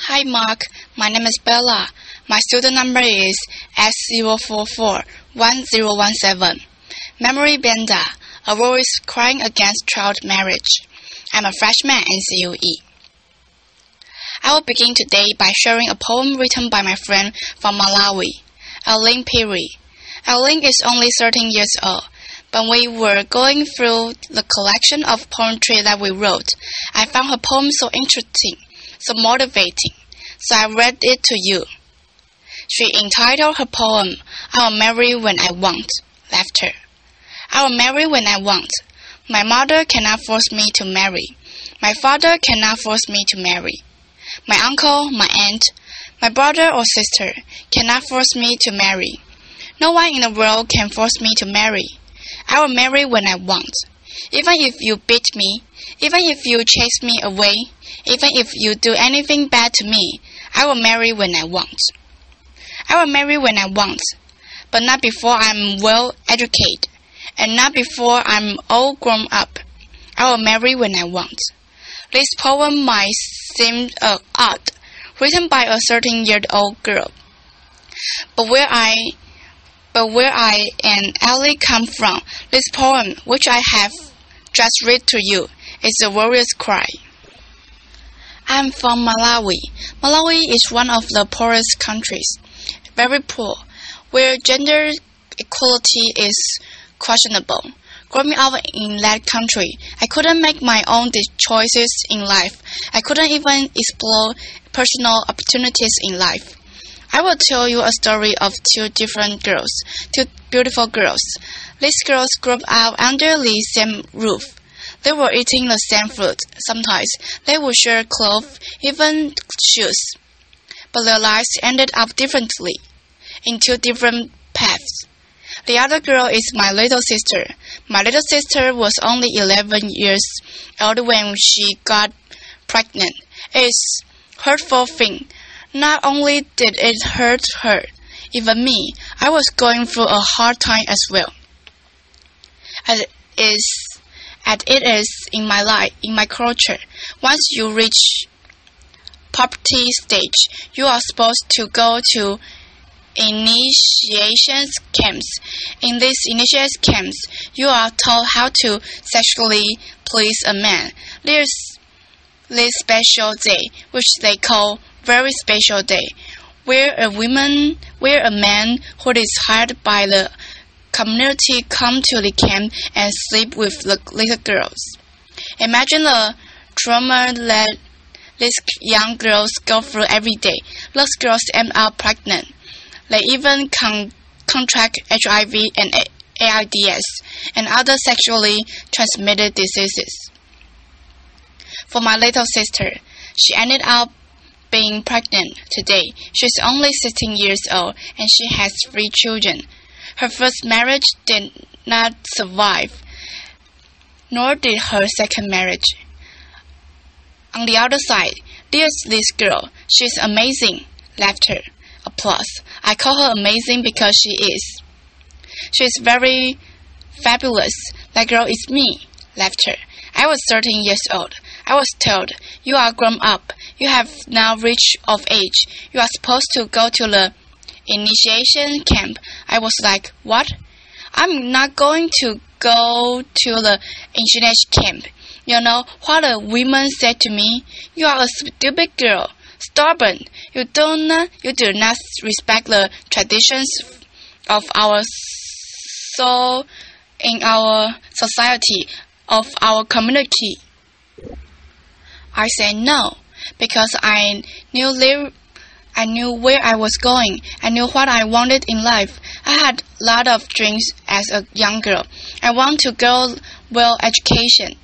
Hi Mark, my name is Bella. My student number is S0441017. Memory Banda, a voice crying against child marriage. I'm a freshman in CUE. I will begin today by sharing a poem written by my friend from Malawi, Aline Piri. Aline is only 13 years old. When we were going through the collection of poetry that we wrote, I found her poem so interesting, so motivating, so I read it to you. She entitled her poem, I will marry when I want, laughter. I will marry when I want. My mother cannot force me to marry. My father cannot force me to marry. My uncle, my aunt, my brother or sister cannot force me to marry. No one in the world can force me to marry. I will marry when I want. Even if you beat me, even if you chase me away, even if you do anything bad to me, I will marry when I want. I will marry when I want, but not before I'm well educated, and not before I'm all grown up. I will marry when I want. This poem might seem odd, written by a 13-year-old girl, but where I and Ellie come from, this poem, which I have just read to you, is a warrior's cry. I'm from Malawi. Malawi is one of the poorest countries, very poor, where gender equality is questionable. Growing up in that country, I couldn't make my own choices in life. I couldn't even explore personal opportunities in life. I will tell you a story of two beautiful girls. These girls grew up under the same roof. They were eating the same fruit. Sometimes they would share clothes, even shoes. But their lives ended up differently, in two different paths. The other girl is my little sister. My little sister was only 11 years old when she got pregnant. It's a hurtful thing. Not only did it hurt her, even me, I was going through a hard time as well. As it is in my life, in my culture, once you reach puberty stage, you are supposed to go to initiation camps. In these initiation camps, you are taught how to sexually please a man. There's this special day, which they call very special day, where a man who is hired by the community come to the camp and sleep with the little girls. Imagine the trauma that these young girls go through every day. Those girls end up pregnant. They even contract HIV and AIDS and other sexually transmitted diseases. For my little sister, she ended up being pregnant today. She's only 16 years old and she has 3 children. Her first marriage did not survive, nor did her second marriage. On the other side, there's this girl. She's amazing. Laughter. Applause. I call her amazing because she is. She's very fabulous. That girl is me. Laughter. I was 13 years old. I was told, you are grown up. You have now reached of age. You are supposed to go to the initiation camp. I was like, what? I'm not going to go to the initiation camp. You know what the women said to me? You are a stupid girl. Stubborn. You do not respect the traditions of our in our society, of our community. I said no, because I knew where I was going. I knew what I wanted in life. I had a lot of dreams as a young girl. I want to go well educated,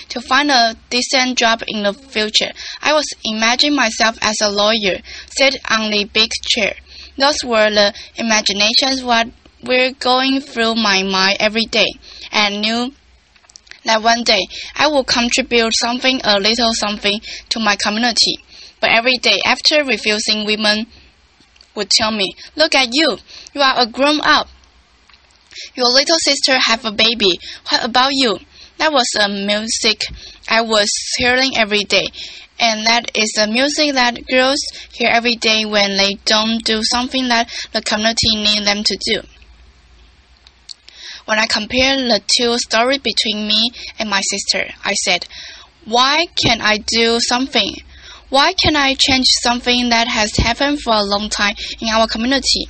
to find a decent job in the future. I was imagining myself as a lawyer, sit on the big chair. Those were the imaginations what were going through my mind every day. And I knew that one day I will contribute a little something to my community. But every day after refusing, women would tell me, look at you, you are a grown up. Your little sister have a baby. What about you? That was a music I was hearing every day, And that is the music that girls hear every day when they don't do something that the community needs them to do. When I compared the two stories between me and my sister, I said, why can't I do something? Why can't I change something that has happened for a long time in our community?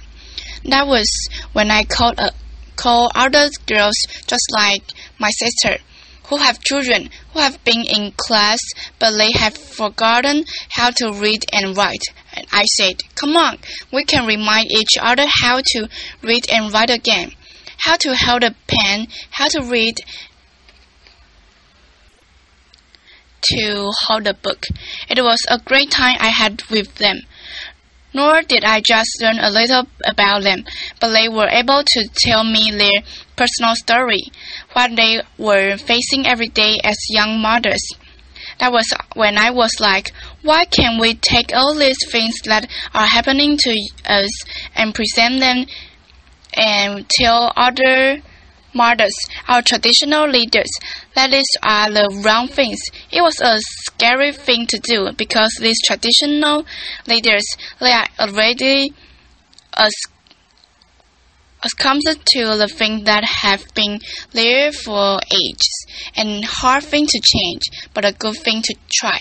That was when I called other girls just like my sister, who have children, who have been in class, but they have forgotten how to read and write. And I said, come on, we can remind each other how to read and write again, how to hold a pen, how to read, to hold a book. It was a great time I had with them. Nor did I just learn a little about them, but they were able to tell me their personal story, what they were facing every day as young mothers. That was when I was like, why can't we take all these things that are happening to us and present them and tell other mothers, our traditional leaders, that these are the wrong things. It was a scary thing to do because these traditional leaders, they are already accustomed to the things that have been there for ages, and hard thing to change, but a good thing to try.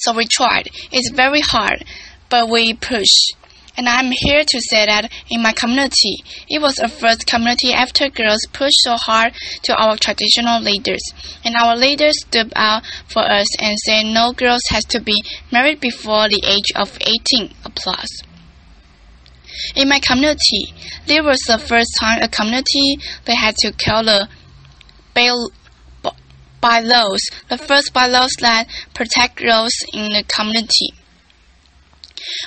So we tried. It's very hard, but we pushed. And I'm here to say that in my community, it was the first community after girls pushed so hard to our traditional leaders. And our leaders stood out for us and said no girls has to be married before the age of 18. Applause. In my community, there was the first time a community they had to kill the bylaws, the first bylaws that protect girls in the community.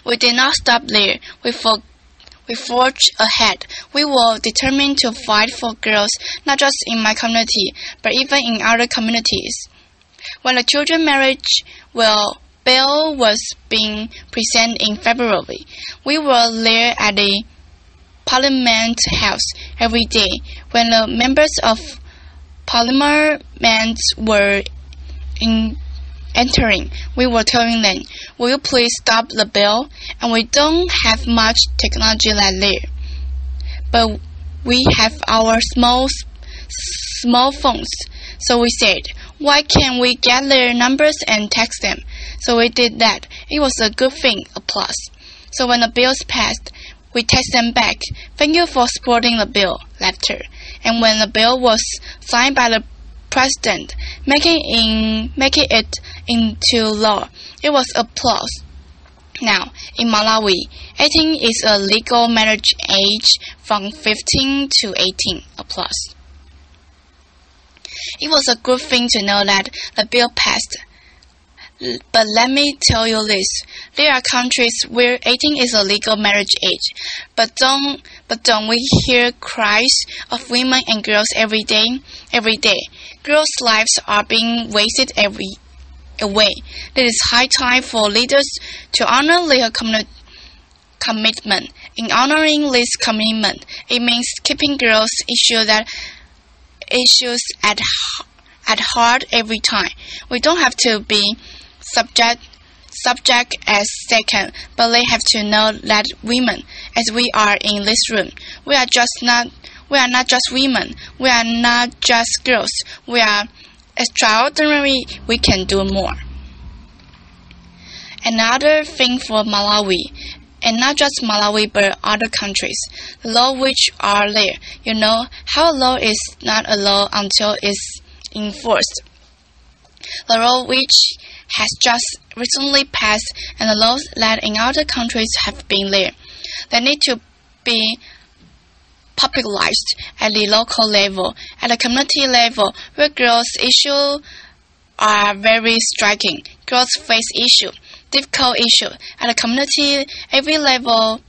We did not stop there. We forged ahead. We were determined to fight for girls, not just in my community, but even in other communities. When the children marriage bill was being presented in February, we were there at the Parliament House every day. When the members of Parliament were entering, we were telling them, will you please stop the bill? And we don't have much technology like there, but we have our small phones. So we said, why can't we get their numbers and text them? So we did that. It was a good thing. Applause. So when the bills passed, we text them back, thank you for supporting the bill. Laughter. And when the bill was signed by the President, making it into law, it was applause. Now, in Malawi, 18 is a legal marriage age from 15 to 18. Applause. It was a good thing to know that the bill passed. But let me tell you this, there are countries where 18 is a legal marriage age, but don't we hear cries of women and girls every day? Every day, girls' lives are being wasted away. It is high time for leaders to honor their commitment. In honoring this commitment, it means keeping girls' issues at heart every time. We don't have to be subject as second, but they have to know that women, as we are in this room, we are not just women, we are not just girls, we are extraordinary, we can do more. Another thing for Malawi, and not just Malawi but other countries, the law which are there. You know how a law is not a law until it's enforced. The law which has just recently passed and the laws that in other countries have been there. They need to be popularized at the local level, at the community level, where girls' issues are very striking. Girls face issues, difficult issues at the community every level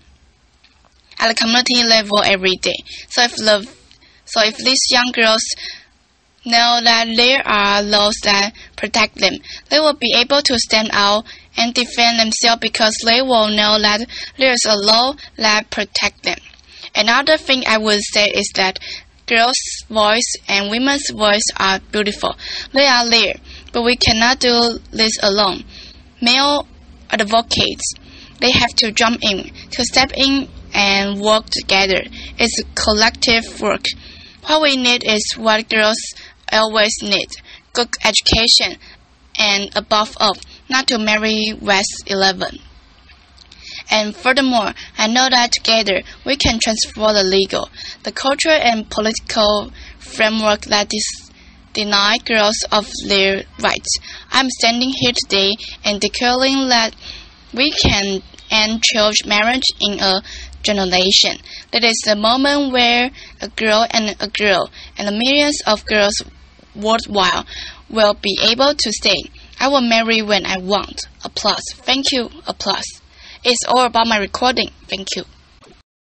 every day. So if these young girls know that there are laws that protect them, they will be able to stand out and defend themselves because they will know that there is a law that protects them. Another thing I would say is that girls' voice and women's voice are beautiful. They are there. But we cannot do this alone. Male advocates, they have to jump in, to step in and work together. It's collective work. What we need is what girls always need: good education, and above all, not to marry West 11. And furthermore, I know that together we can transform the legal, the cultural and political framework that deny girls of their rights. I'm standing here today and declaring that we can end child marriage in a generation. That is the moment where a girl and millions of girls worldwide will be able to say, I will marry when I want. Applause. Thank you. Applause. It's all about my recording. Thank you.